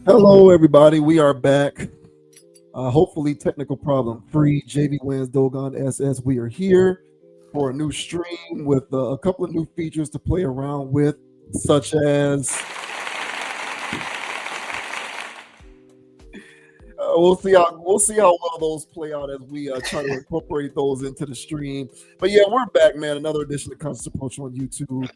Hello, everybody. We are back. Hopefully, technical problem free. JV Wins Dogon SS. We are here for a new stream with a couple of new features to play around with, such as we'll see how well those play out as we try to incorporate those into the stream. But yeah, we're back, man. Another edition of Conscious Approach on YouTube.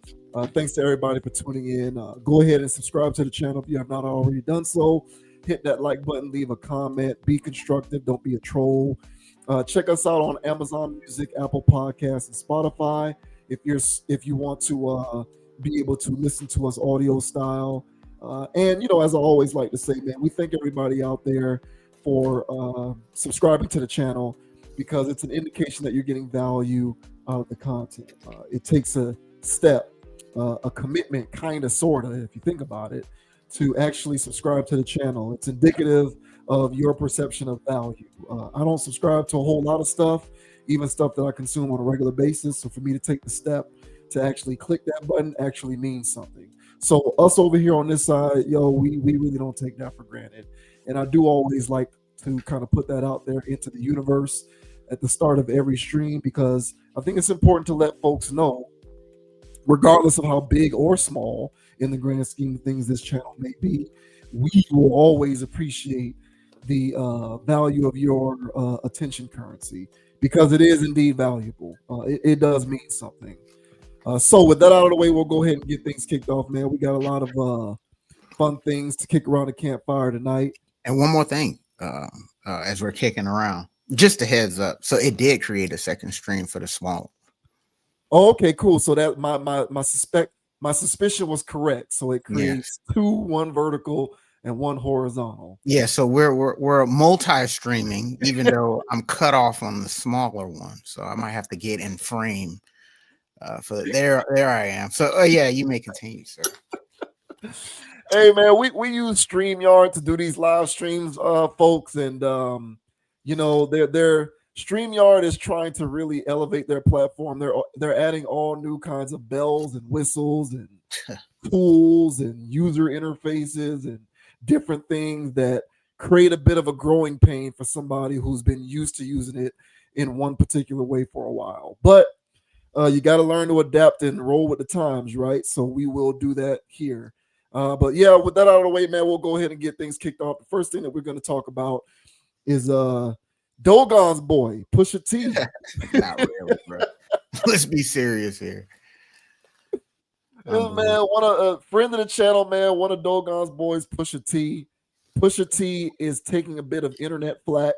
Thanks to everybody for tuning in. Go ahead and subscribe to the channel if you have not already done so. Hit that like button, leave a comment, be constructive, don't be a troll. Check us out on Amazon Music, Apple Podcasts, and Spotify. If you want to be able to listen to us audio style. And as I always like to say, man, we thank everybody out there for subscribing to the channel because it's an indication that you're getting value out of the content. It takes a step, a commitment, kind of, sort of, if you think about it, to actually subscribe to the channel. It's indicative of your perception of value. I don't subscribe to a whole lot of stuff, even stuff that I consume on a regular basis. So for me to take the step to actually click that button actually means something. So us over here on this side, we really don't take that for granted. And I do always like to kind of put that out there into the universe at the start of every stream because I think it's important to let folks know, regardless of how big or small in the grand scheme of things this channel may be, we will always appreciate the value of your attention currency because it is indeed valuable. It does mean something. So with that out of the way, we'll go ahead and get things kicked off, man. We got a lot of fun things to kick around the campfire tonight. And one more thing, as we're kicking around, just a heads up. So it did create a second stream for the small. Oh, okay, cool. So that my suspicion was correct. So it creates two, one vertical and one horizontal. Yeah, so we're multi-streaming, even though I'm cut off on the smaller one. So I might have to get in frame. There I am. So yeah, you may continue, sir. Hey man, we use StreamYard to do these live streams, folks, and their StreamYard is trying to really elevate their platform. They're adding all new kinds of bells and whistles and tools and user interfaces and different things that create a bit of a growing pain for somebody who's been used to using it in one particular way for a while. But you got to learn to adapt and roll with the times, right? So we will do that here. But yeah, with that out of the way, man, we'll go ahead and get things kicked off. The first thing that we're going to talk about is Dogon's boy, Pusha T. Not really, bro. Let's be serious here. Man, a friend of the channel, man, one of Dogon's boys, Pusha T. Pusha T is taking a bit of internet flack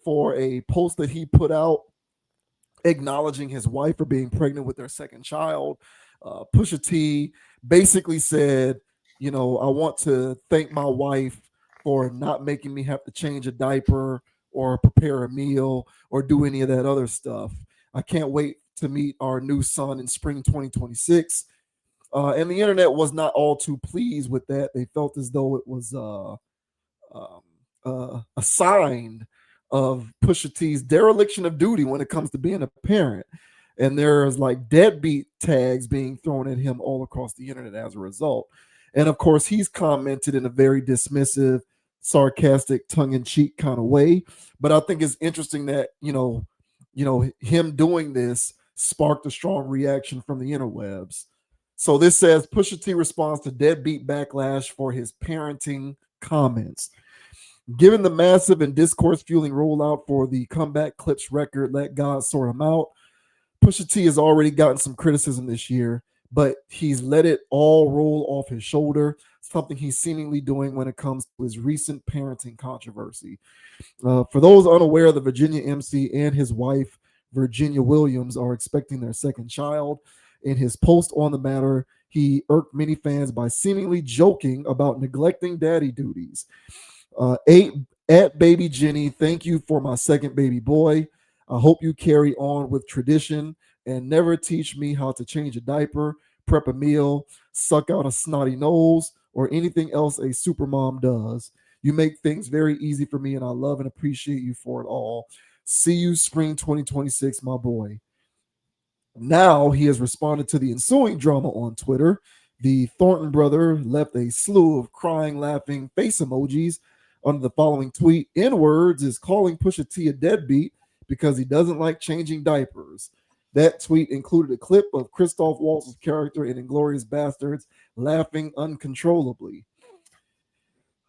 for a post that he put out acknowledging his wife for being pregnant with their second child. Pusha T basically said, I want to thank my wife for not making me have to change a diaper or prepare a meal or do any of that other stuff. I can't wait to meet our new son in spring 2026. And the internet was not all too pleased with that. They felt as though it was a sign of Pusha T's dereliction of duty when it comes to being a parent. And there's like deadbeat tags being thrown at him all across the internet as a result. And of course, he's commented in a very dismissive, sarcastic, tongue-in-cheek kind of way. But I think it's interesting that, him doing this sparked a strong reaction from the interwebs. So this says Pusha T responds to deadbeat backlash for his parenting comments. Given the massive and discourse-fueling rollout for the Comeback Clips record, Let God Sort Him Out, Pusha T has already gotten some criticism this year, but he's let it all roll off his shoulder, something he's seemingly doing when it comes to his recent parenting controversy. For those unaware, the Virginia MC and his wife, Virginia Williams, are expecting their second child. In his post on the matter, he irked many fans by seemingly joking about neglecting daddy duties. At Baby Jenny, thank you for my second baby boy. I hope you carry on with tradition and never teach me how to change a diaper, prep a meal, suck out a snotty nose, or anything else a supermom does. You make things very easy for me, and I love and appreciate you for it all. See you spring 2026, my boy. Now he has responded to the ensuing drama on Twitter The Thornton brother left a slew of crying, laughing face emojis under the following tweet. In words is calling Pusha T a deadbeat because he doesn't like changing diapers. That tweet included a clip of Christoph Waltz's character in Inglourious Bastards laughing uncontrollably.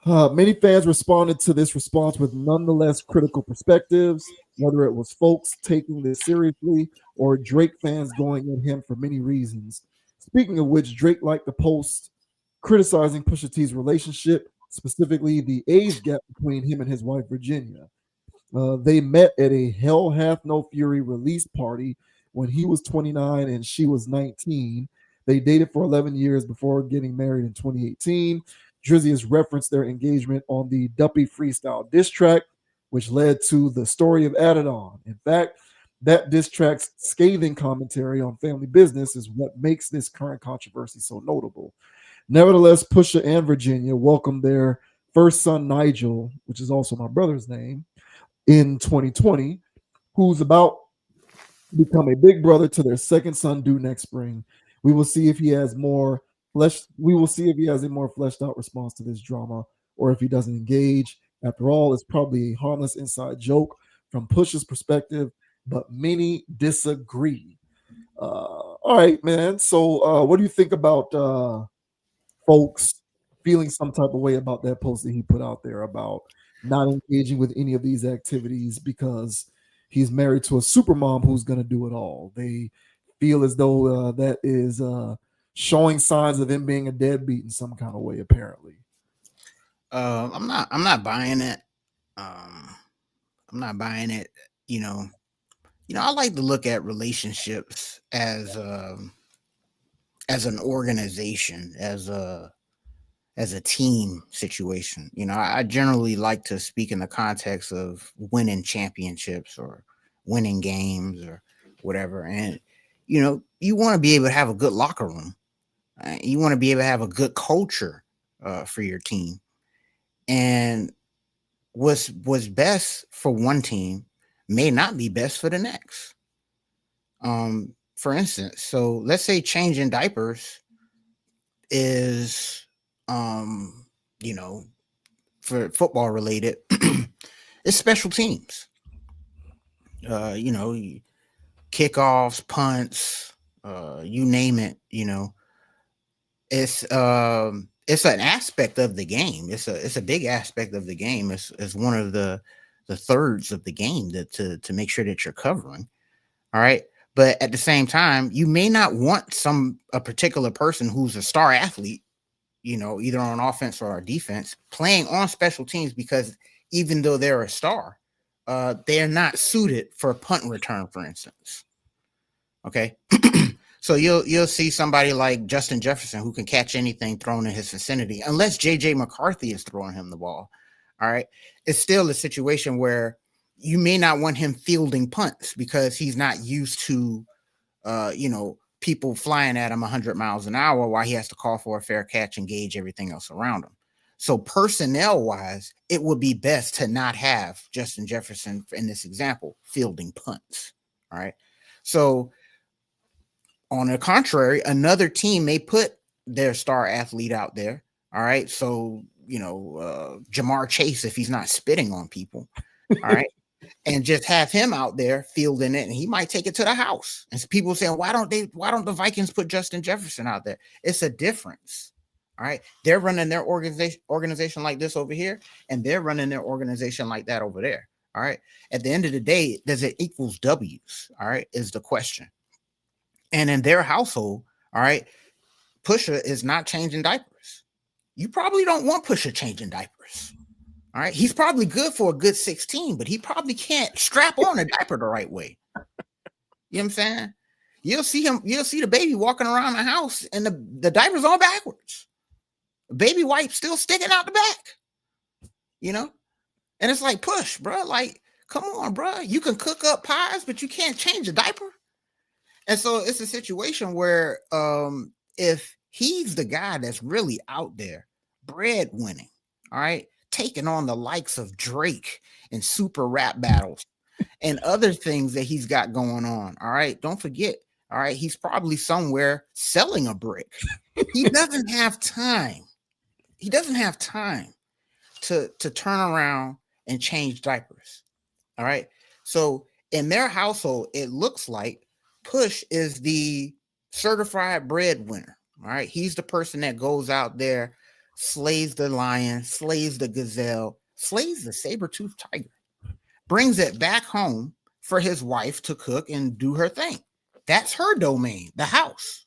Many fans responded to this response with nonetheless critical perspectives, whether it was folks taking this seriously or Drake fans going at him for many reasons. Speaking of which, Drake liked the post criticizing Pusha T's relationship, specifically the age gap between him and his wife Virginia. They met at a Hell Hath No Fury release party when he was 29 and she was 19. They dated for 11 years before getting married in 2018. Drizzy has referenced their engagement on the Duppy Freestyle diss track, which led to the story of Added On. In fact, that diss track's scathing commentary on family business is what makes this current controversy so notable. Nevertheless, Pusha and Virginia welcomed their first son, Nigel, which is also my brother's name, in 2020, who's about to become a big brother to their second son due next spring. We will see if he has more we will see if he has a more fleshed out response to this drama or if he doesn't engage. After all, it's probably a harmless inside joke from Push's perspective, but many disagree. All right, man. So what do you think about folks feeling some type of way about that post that he put out there about not engaging with any of these activities because he's married to a super mom who's going to do it all? They feel as though that is showing signs of him being a deadbeat in some kind of way, apparently. I'm not buying it. I'm not buying it. You know, I like to look at relationships as an organization, as a team situation. I generally like to speak in the context of winning championships or winning games or whatever. And you want to be able to have a good locker room. You want to be able to have a good culture for your team. And what's best for one team may not be best for the next. For instance, so let's say changing diapers is, for football related, it's special teams. Kickoffs, punts, you name it. It's an aspect of the game. It's a big aspect of the game. It's one of the thirds of the game to make sure that you're covering. All right. But at the same time, you may not want a particular person who's a star athlete, either on offense or defense, playing on special teams because even though they're a star, they're not suited for punt return, for instance. Okay. So you'll see somebody like Justin Jefferson who can catch anything thrown in his vicinity, unless JJ McCarthy is throwing him the ball. All right. It's still a situation where you may not want him fielding punts because he's not used to, people flying at him 100 miles an hour while he has to call for a fair catch and gauge everything else around him. So personnel wise, it would be best to not have Justin Jefferson in this example fielding punts. All right. So on the contrary, another team may put their star athlete out there. All right. So, Jamar Chase, if he's not spitting on people. All right. And just have him out there fielding it, and he might take it to the house. And people saying, why don't the Vikings put Justin Jefferson out there? It's a difference. All right. They're running their organization like this over here, and they're running their organization like that over there. All right. At the end of the day, does it equals W's? All right, is the question. And in their household, all right, Pusha is not changing diapers. You probably don't want Pusha changing diapers. All right. He's probably good for a good 16, but he probably can't strap on a diaper the right way. You know what I'm saying? You'll see the baby walking around the house and the diaper's all backwards. Baby wipe still sticking out the back. And it's like, Push, bro. Like, come on, bro. You can cook up pies, but you can't change a diaper. And so it's a situation where if he's the guy that's really out there breadwinning, all right, taking on the likes of Drake and super rap battles and other things that he's got going on. All right. Don't forget. All right. He's probably somewhere selling a brick. He doesn't have time. He doesn't have time to turn around and change diapers. All right. So in their household, it looks like Push is the certified breadwinner. All right. He's the person that goes out there, slays the lion, slays the gazelle, slays the saber-toothed tiger, brings it back home for his wife to cook and do her thing. That's her domain, the house.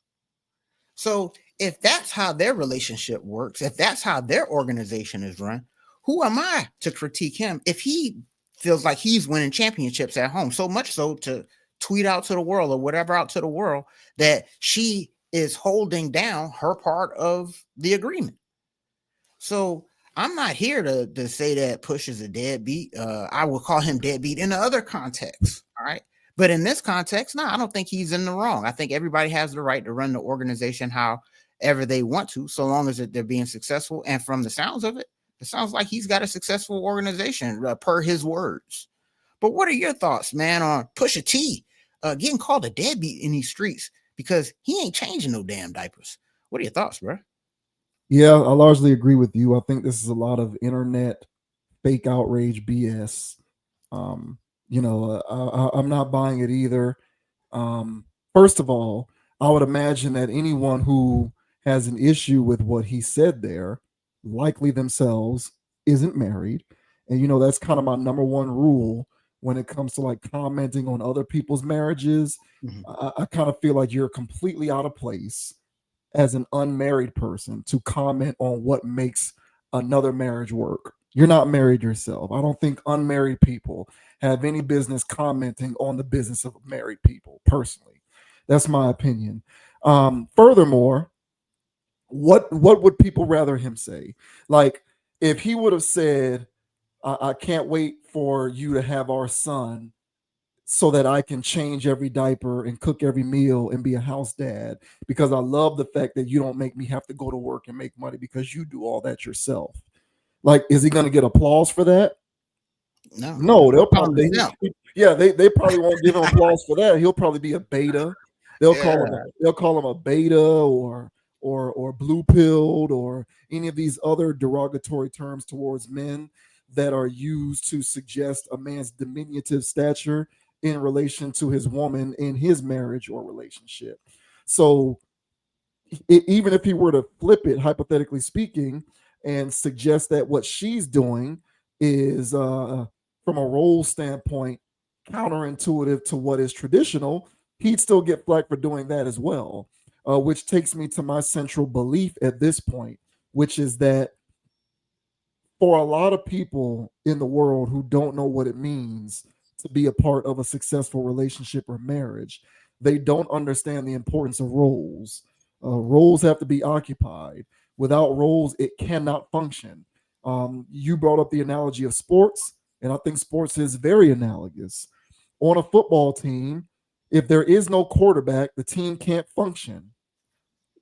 So if that's how their relationship works, if that's how their organization is run, who am I to critique him if he feels like he's winning championships at home? So much so to tweet out to the world or whatever out to the world that she is holding down her part of the agreement. So I'm not here to say that Push is a deadbeat. I would call him deadbeat in the other context. All right. But in this context, no, I don't think he's in the wrong. I think everybody has the right to run the organization however they want to, so long as they're being successful. And from the sounds of it, it sounds like he's got a successful organization per his words. But what are your thoughts, man, on Pusha T getting called a deadbeat in these streets because he ain't changing no damn diapers? What are your thoughts, bro? Yeah, I largely agree with you. I think this is a lot of internet fake outrage BS. I'm not buying it either. First of all, I would imagine that anyone who has an issue with what he said there, likely themselves isn't married. And that's kind of my number one rule when it comes to like commenting on other people's marriages. Mhm. I kind of feel like you're completely out of place as an unmarried person to comment on what makes another marriage work. You're not married yourself. I don't think unmarried people have any business commenting on the business of married people, personally. That's my opinion. Furthermore, what would people rather him say? Like, if he would have said, I can't wait for you to have our son so that I can change every diaper and cook every meal and be a house dad, because I love the fact that you don't make me have to go to work and make money because you do all that yourself. Like, is he going to get applause for that? No, No, they'll call him a probably simp. yeah, they probably won't give him applause for that. He'll probably be a beta. Yeah. They'll call him a beta or blue pilled or any of these other derogatory terms towards men that are used to suggest a man's diminutive stature in relation to his woman in his marriage or relationship. So even if he were to flip it, hypothetically speaking, and suggest that what she's doing is, from a role standpoint, counterintuitive to what is traditional, he'd still get flack for doing that as well. Which takes me to my central belief at this point, which is that for a lot of people in the world who don't know what it means to be a part of a successful relationship or marriage, they don't understand the importance of roles. Roles have to be occupied. Without roles, it cannot function. You brought up the analogy of sports, and I think sports is very analogous. On a football team, if there is no quarterback, the team can't function.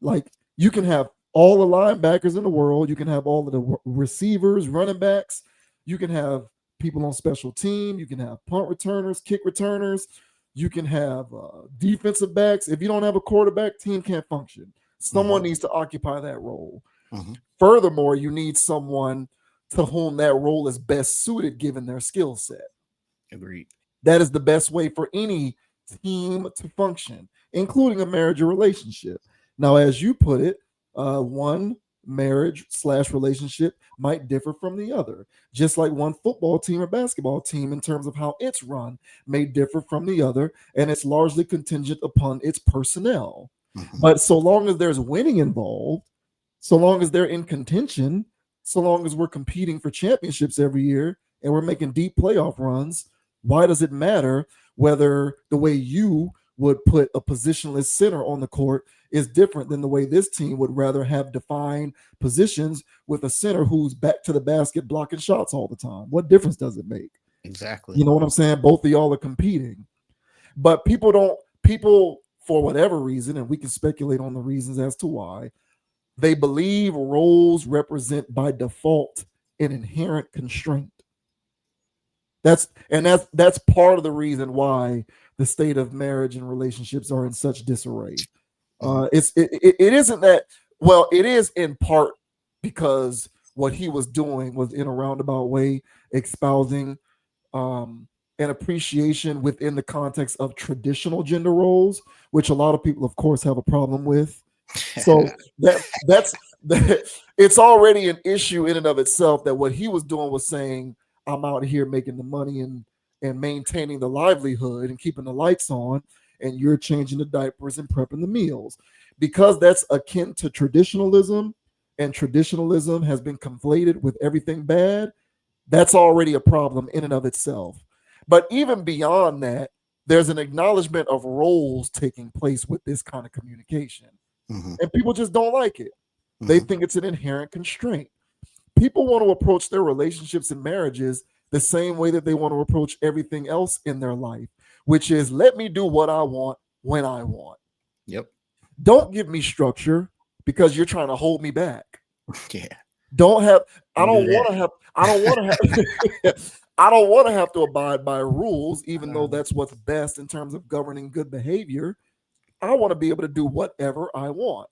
Like, you can have all the linebackers in the world, you can have all of the receivers, running backs, you can have people on special team, you can have punt returners, kick returners, you can have defensive backs. If you don't have a quarterback, team can't function. Someone needs to occupy that role. Furthermore, you need someone to whom that role is best suited given their skill set. Agreed. That is the best way for any team to function, including a marriage or relationship. Now, as you put it, one marriage / relationship might differ from the other, just like one football team or basketball team in terms of how it's run may differ from the other, and it's largely contingent upon its personnel. But so long as there's winning involved, so long as they're in contention, so long as we're competing for championships every year and we're making deep playoff runs, why does it matter whether the way you would put a positionless center on the court is different than the way this team would rather have defined positions with a center who's back to the basket blocking shots all the time? What difference does it make? Exactly. You know what I'm saying? Both of y'all are competing. But people, for whatever reason, and we can speculate on the reasons as to why, they believe roles represent by default an inherent constraint. That's part of the reason why the state of marriage and relationships are in such disarray. It isn't that Well, it is in part because what he was doing was in a roundabout way espousing um, an appreciation within the context of traditional gender roles, which a lot of people, of course, have a problem with. So that it's already an issue in and of itself that what he was doing was saying, I'm out here making the money and maintaining the livelihood and keeping the lights on, and you're changing the diapers and prepping the meals. Because that's akin to traditionalism, and traditionalism has been conflated with everything bad, that's already a problem in and of itself. But even beyond that, there's an acknowledgement of roles taking place with this kind of communication. Mm-hmm. And people just don't like it. They Mm-hmm. think it's an inherent constraint. People want to approach their relationships and marriages the same way that they want to approach everything else in their life, which is let me do what I want when I want. Yep. Don't give me structure because you're trying to hold me back. Yeah. Don't have I Don't do don't want that. to have I don't want to have I don't want to have to abide by rules, even though that's what's best in terms of governing good behavior. I want to be able to do whatever I want.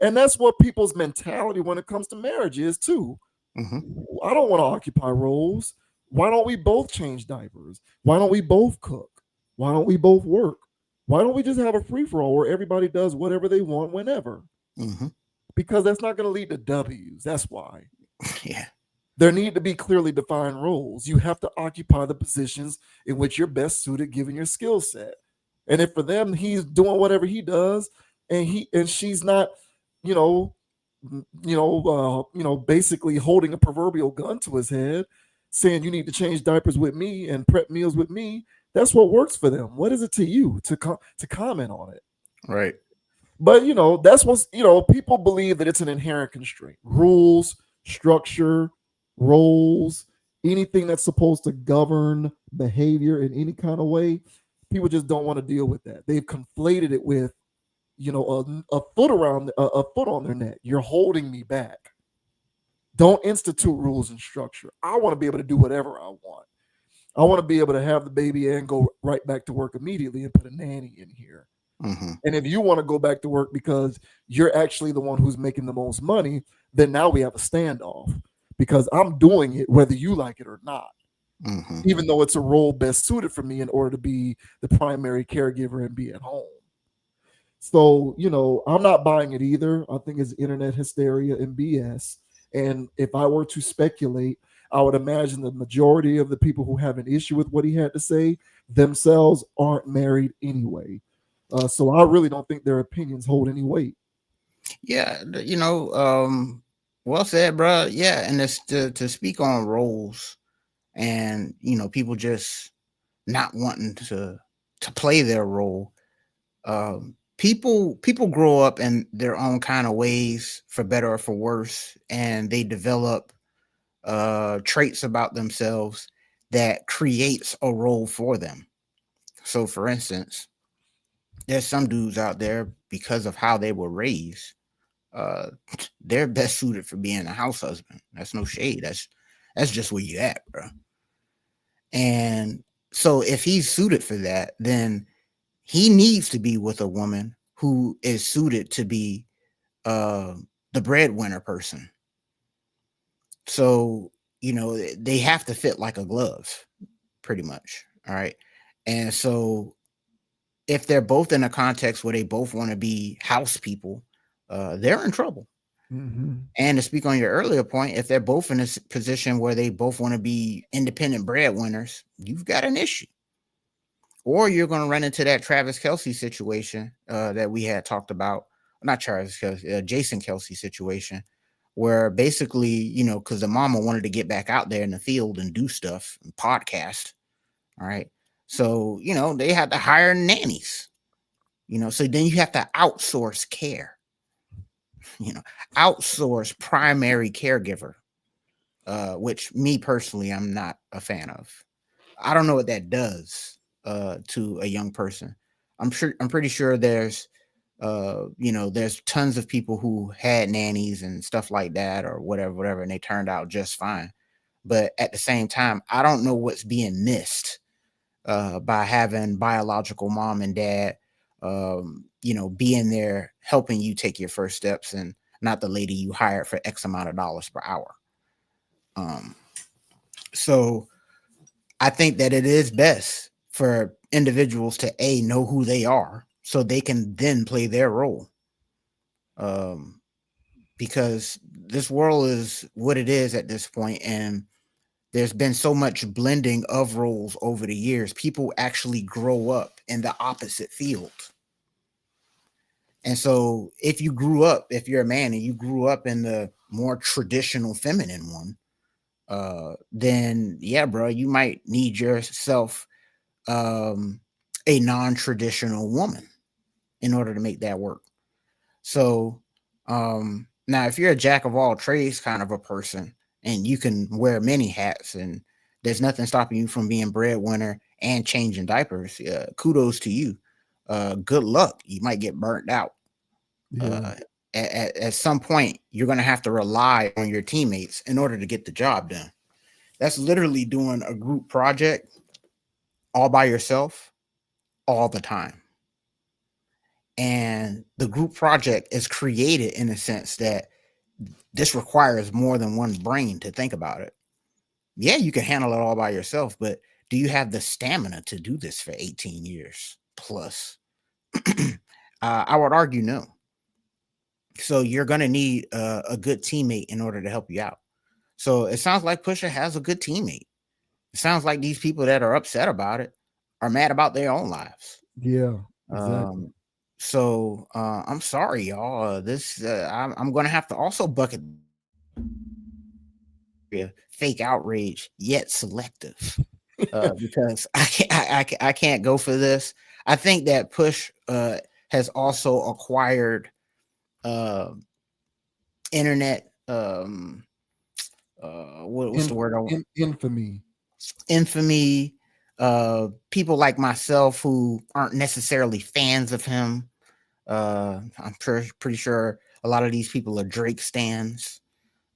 And that's what people's mentality when it comes to marriage is too. Mm-hmm. I don't want to occupy roles. Why don't we both change diapers? Why don't we both cook? Why don't we both work? Why don't we just have a free for all where everybody does whatever they want whenever? Mm-hmm. Because that's not going to lead to W's. That's why. Yeah. There need to be clearly defined roles. You have to occupy the positions in which you're best suited given your skill set. And if for them he's doing whatever he does and she's not, you know, basically holding a proverbial gun to his head, saying you need to change diapers with me and prep meals with me, that's what works for them. What is it to you to comment on it? Right. But that's what's people believe that it's an inherent constraint. Rules, structure, roles, anything that's supposed to govern behavior in any kind of way, people just don't want to deal with that. They've conflated it with, a foot around a foot on their neck. You're holding me back. Don't institute rules and structure. I want to be able to do whatever I want. I want to be able to have the baby and go right back to work immediately and put a nanny in here. Mm-hmm. And if you want to go back to work because you're actually the one who's making the most money, then now we have a standoff because I'm doing it whether you like it or not, Mm-hmm. even though it's a role best suited for me in order to be the primary caregiver and be at home. So, I'm not buying it either. I think it's internet hysteria and BS. And if I were to speculate, I would imagine the majority of the people who have an issue with what he had to say themselves aren't married anyway. So I really don't think their opinions hold any weight. Yeah. Well said, bro. Yeah. And it's to speak on roles and, people just not wanting to play their role. People grow up in their own kind of ways, for better or for worse, and they develop traits about themselves that creates a role for them. So, for instance, there's some dudes out there because of how they were raised. Uh, they're best suited for being a house husband. That's no shade. That's just where you at, bro. And so, if he's suited for that, then he needs to be with a woman who is suited to be uh, the breadwinner person. So, they have to fit like a glove, pretty much. All right. And so, if they're both in a context where they both want to be house people, they're in trouble. Mm-hmm. And to speak on your earlier point, if they're both in a position where they both want to be independent breadwinners, you've got an issue. Or you're going to run into that Travis Kelce situation that we had talked about. Not Travis Kelce, Jason Kelce situation, where basically, because the mama wanted to get back out there in the field and do stuff and podcast. All right. So, they had to hire nannies, so then you have to outsource care, outsource primary caregiver, which me personally, I'm not a fan of. I don't know what that does to a young person. I'm pretty sure there's tons of people who had nannies and stuff like that or whatever, and they turned out just fine. But at the same time, I don't know what's being missed by having biological mom and dad being there helping you take your first steps, and not the lady you hired for X amount of dollars per hour. So I think that it is best for individuals to know who they are so they can then play their role. Because this world is what it is at this point, and there's been so much blending of roles over the years. People actually grow up in the opposite field. And so if you're a man and you grew up in the more traditional feminine one, then yeah, bro, you might need yourself a non-traditional woman in order to make that work. So now if you're a jack of all trades kind of a person and you can wear many hats and there's nothing stopping you from being breadwinner and changing diapers, kudos to you. Good luck. You might get burnt out. Yeah. At some point, you're going to have to rely on your teammates in order to get the job done. That's literally doing a group project all by yourself all the time. And the group project is created in a sense that this requires more than one brain to think about it. Yeah, you can handle it all by yourself, but do you have the stamina to do this for 18 years plus? I would argue no. So you're going to need a good teammate in order to help you out. So it sounds like Pusha has a good teammate. It sounds like these people that are upset about it are mad about their own lives. Yeah, exactly. So I'm sorry, y'all. I'm going to have to also bucket fake outrage, yet selective, because I can't go for this. I think that Push has also acquired internet. What's the word? Infamy. Infamy. People like myself who aren't necessarily fans of him. I'm pretty sure a lot of these people are Drake stans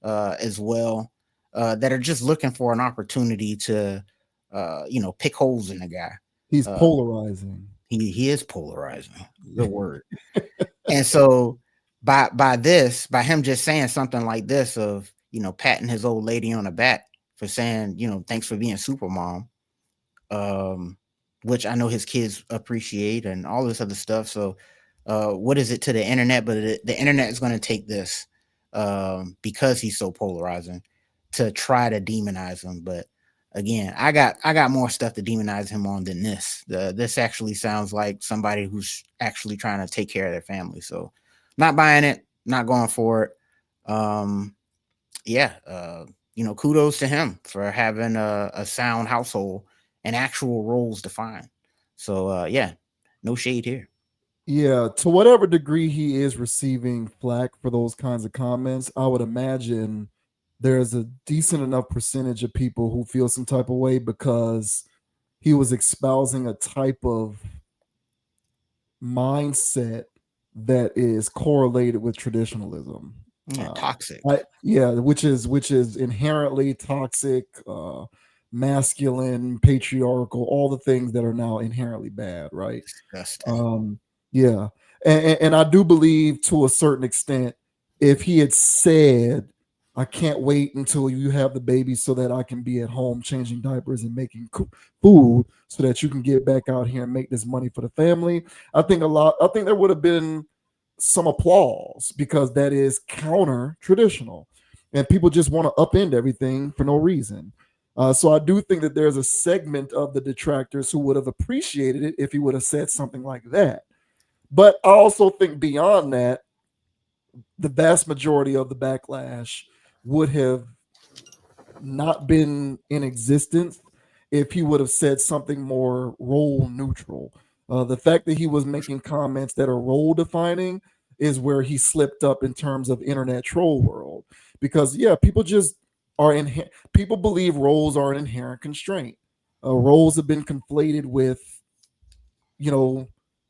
as well, that are just looking for an opportunity to, pick holes in the guy. He's polarizing. He is polarizing. Good word. And so by him just saying something like this of, patting his old lady on the back for saying, thanks for being super mom, which I know his kids appreciate and all this other stuff. So what is it to the internet? But the internet is going to take this because he's so polarizing to try to demonize him. But again, I got more stuff to demonize him on than this. This actually sounds like somebody who's actually trying to take care of their family. So not buying it, not going for it. Kudos to him for having a sound household and actual roles defined. So no shade here. Yeah, to whatever degree he is receiving flack for those kinds of comments, I would imagine there's a decent enough percentage of people who feel some type of way because he was espousing a type of mindset that is correlated with traditionalism. Toxic. Which is inherently toxic, masculine, patriarchal, all the things that are now inherently bad, right? Disgusting. Yeah, and I do believe to a certain extent, if he had said, "I can't wait until you have the baby so that I can be at home changing diapers and making food so that you can get back out here and make this money for the family," I think there would have been some applause because that is counter traditional, and people just want to upend everything for no reason. So I do think that there's a segment of the detractors who would have appreciated it if he would have said something like that. But I also think beyond that, the vast majority of the backlash would have not been in existence if he would have said something more role neutral. The fact that he was making comments that are role defining is where he slipped up in terms of internet troll world. Because people just are people believe roles are an inherent constraint. Roles have been conflated with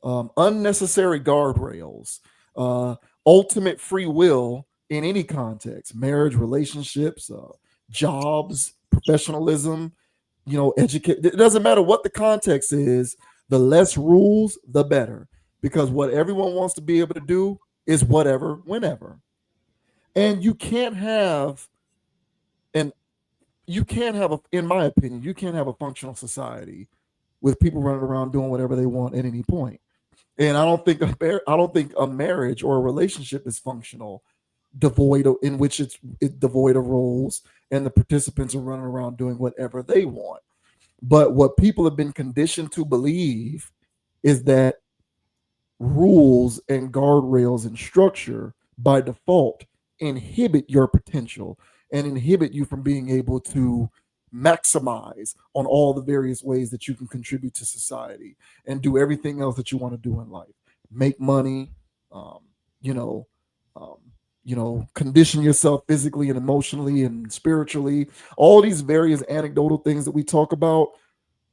unnecessary guardrails, uh, ultimate free will in any context, marriage, relationships, jobs, professionalism, educate. It doesn't matter what the context is. The less rules, the better. because what everyone wants to be able to do is whatever, whenever. And and you can't have in my opinion, you can't have a functional society with people running around doing whatever they want at any point. And I don't think a marriage or a relationship is functional in which it's devoid of roles and the participants are running around doing whatever they want. But what people have been conditioned to believe is that rules and guardrails and structure by default inhibit your potential and inhibit you from being able to maximize on all the various ways that you can contribute to society and do everything else that you want to do in life. Make money, um, you know, um, condition yourself physically and emotionally and spiritually. All these various anecdotal things that we talk about,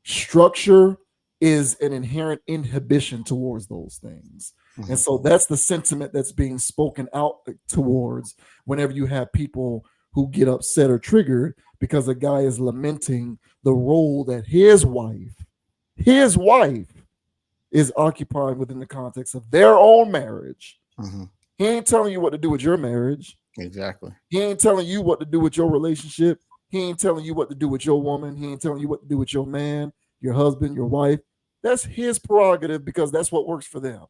structure is an inherent inhibition towards those things. And Mhm. so that's the sentiment that's being spoken out towards whenever you have people who get upset or triggered because a guy is lamenting the role that his wife is occupying within the context of their own marriage. Mhm. He ain't telling you what to do with your marriage. Exactly. He ain't telling you what to do with your relationship. He ain't telling you what to do with your woman. He ain't telling you what to do with your man, your husband, your wife. That's his prerogative because that's what works for them.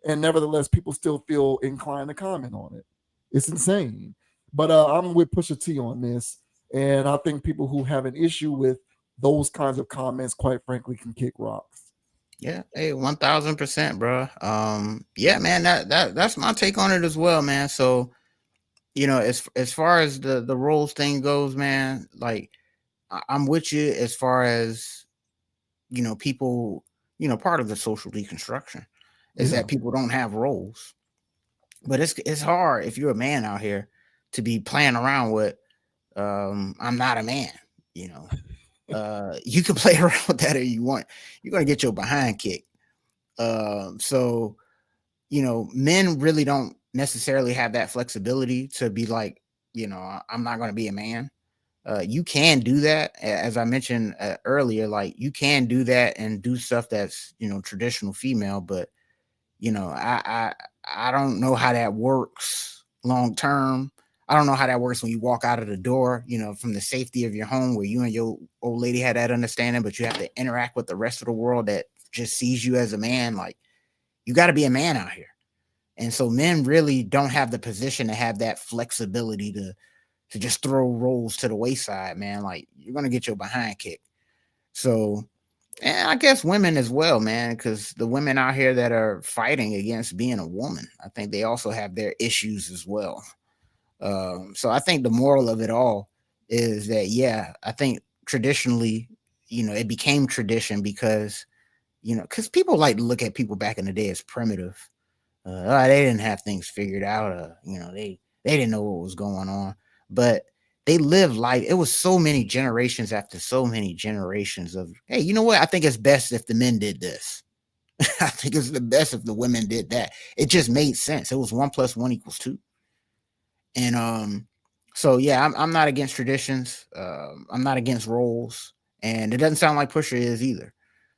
And nevertheless, people still feel inclined to comment on it. It's insane. But I'm with Pusha T on this. And I think people who have an issue with those kinds of comments, quite frankly, can kick rocks. Yeah, hey, 1000%, bro. Yeah, man, that's my take on it as well, man. So, as far as the roles thing goes, man, like I'm with you as far as people, part of the social deconstruction is Yeah. that people don't have roles. But it's hard if you're a man out here to be playing around with I'm not a man, you know. You can play around with that if you want. You're gonna get your behind kicked. So men really don't necessarily have that flexibility to be like, I'm not gonna be a man. You can do that, as I mentioned earlier. Like you can do that and do stuff that's traditional female, but I don't know how that works long term. I don't know how that works when you walk out of the door, from the safety of your home where you and your old lady had that understanding, but you have to interact with the rest of the world that just sees you as a man. Like you got to be a man out here. And so men really don't have the position to have that flexibility to just throw roles to the wayside, man. Like you're gonna get your behind kicked. So, and I guess women as well, man, because the women out here that are fighting against being a woman, I think they also have their issues as well. So I think the moral of it all is that, yeah, I think traditionally, it became tradition because people like to look at people back in the day as primitive. They didn't have things figured out. They didn't know what was going on, but they lived life. It was so many generations after so many generations of, hey, you know what? I think it's best if the men did this. I think it's the best if the women did that. It just made sense. It was 1 + 1 = 2. And so yeah, I'm not against traditions. I'm not against roles, and it doesn't sound like Pusher is either.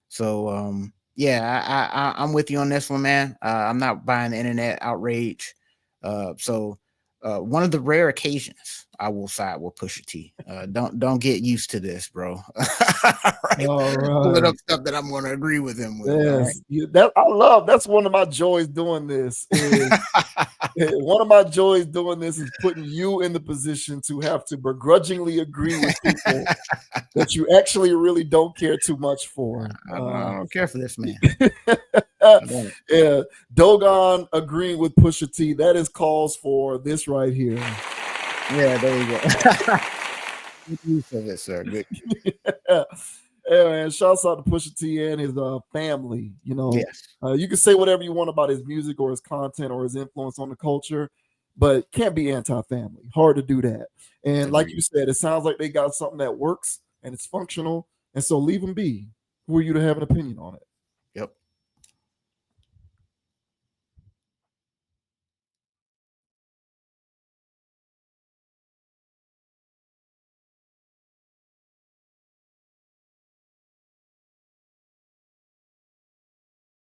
So yeah, I'm with you on this one, man. I'm not buying the internet outrage. One of the rare occasions I will side with Pusha T. Don't get used to this, bro. All right, All pulling up right. stuff that I'm going to agree with him with. All right. Yes. That I love. That's one of my joys doing this. One of my joys doing this is putting you in the position to have to begrudgingly agree with people that you actually really don't care too much for. I don't care for this man. I don't. Yeah, Dogon agreeing with Pusha T. That is calls for this right here. Yeah, there you go. Good use of it, sir. Good. Yeah, man. Shouts out to Pusha T and his family. Yes. You can say whatever you want about his music or his content or his influence on the culture, but can't be anti-family. Hard to do that. And like you Agreed. said, it sounds like they got something that works and it's functional, and so leave them be. Who are you to have an opinion on it?